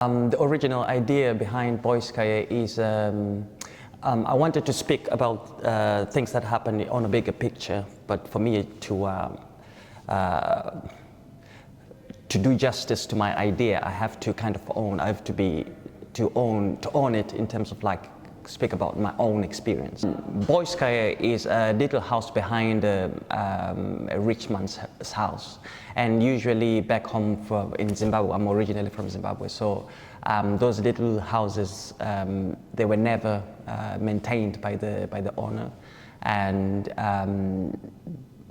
The original idea behind KHAYA is I wanted to speak about things that happen on a bigger picture, but for me to do justice to my idea, I have to kind of own, I have to be, to own it in terms of like speak about my own experience. KHAYA is a little house behind a rich man's house, and usually back home in Zimbabwe, I'm originally from Zimbabwe, so those little houses, they were never maintained by the owner, and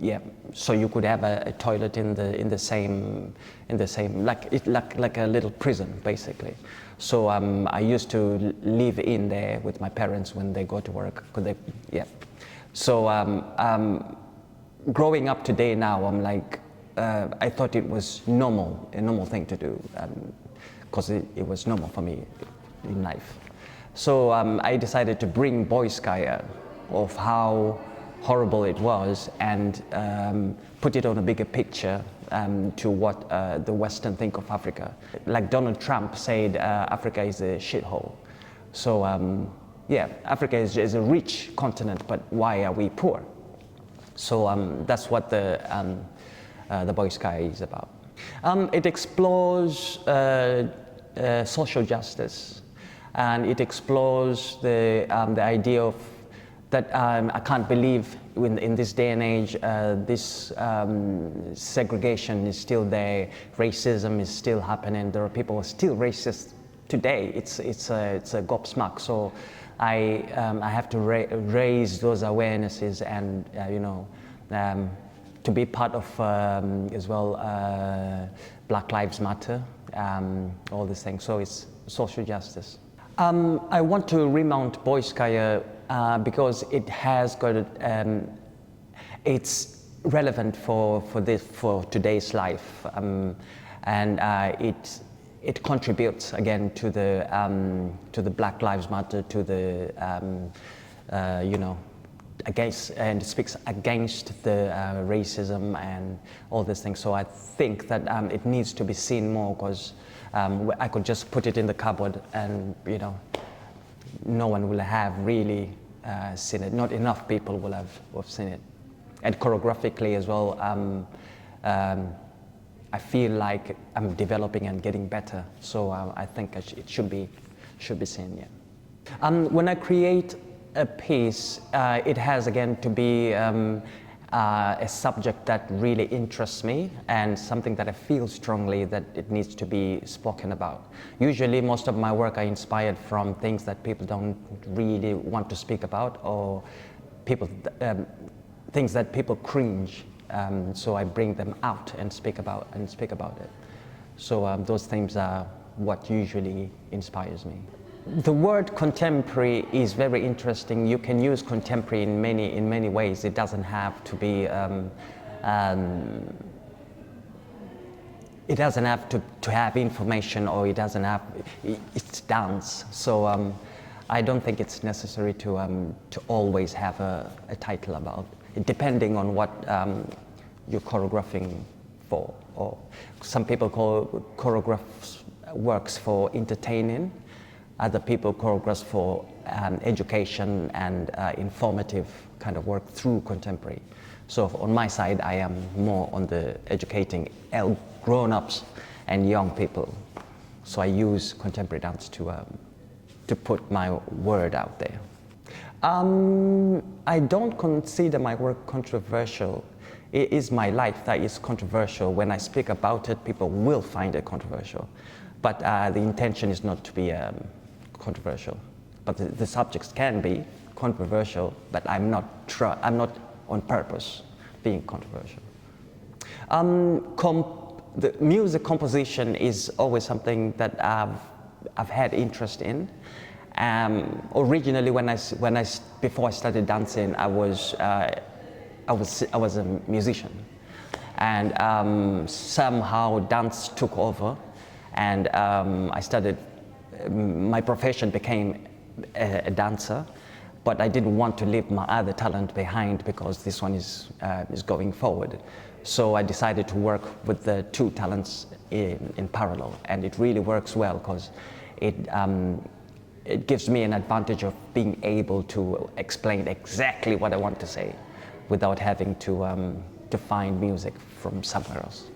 yeah, so you could have a toilet in the same like a little prison basically. So I used to live in there with my parents when they go to work. Yeah. So growing up today now, I'm like I thought it was a normal thing to do, because it was normal for me in life. So I decided to bring KHAYA of how horrible it was and put it on a bigger picture to what the Western think of Africa. Like Donald Trump said, Africa is a shithole. So yeah, Africa is a rich continent, but why are we poor? So that's what the KHAYA is about. It explores social justice, and it explores the idea of that I can't believe in this day and age this segregation is still there, racism is still happening, there are people who are still racist today. It's a gobsmack. So I have to raise those awarenesses and you know, to be part of as well Black Lives Matter, all these things. So it's social justice. I want to remount KHAYA because it has got it's relevant for today's life, and it contributes again to the Black Lives Matter, to the you know, against, and speaks against the racism and all these things. So I think that it needs to be seen more, because I could just put it in the cupboard and, you know, no one will have really seen it. Not enough people will have seen it. And choreographically as well, I feel like I'm developing and getting better. So I think it should be seen. Yeah. When I create a piece, it has again to be a subject that really interests me and something that I feel strongly that it needs to be spoken about. Usually most of my work are inspired from things that people don't really want to speak about, or things that people cringe, so I bring them out and speak about it. So those things are what usually inspires me. The word contemporary is very interesting. You can use contemporary in many ways. It doesn't have to be. It doesn't have to have information, or it doesn't have. It's dance. So I don't think it's necessary to always have a title about it, depending on what you're choreographing for. Or some people call choreographs works for entertaining. Other people choreograph for education and informative kind of work through contemporary. So on my side, I am more on the educating grown-ups and young people. So I use contemporary dance to put my word out there. I don't consider my work controversial. It is my life that is controversial. When I speak about it, people will find it controversial. But the intention is not to be controversial, but the subjects can be controversial, but I'm not on purpose being controversial. The music composition is always something that I've had interest in. Originally, before I started dancing, I was a musician, and somehow dance took over, and I started. My profession became a dancer, but I didn't want to leave my other talent behind because this one is going forward. So I decided to work with the two talents in parallel, and it really works well because it gives me an advantage of being able to explain exactly what I want to say without having to find music from somewhere else.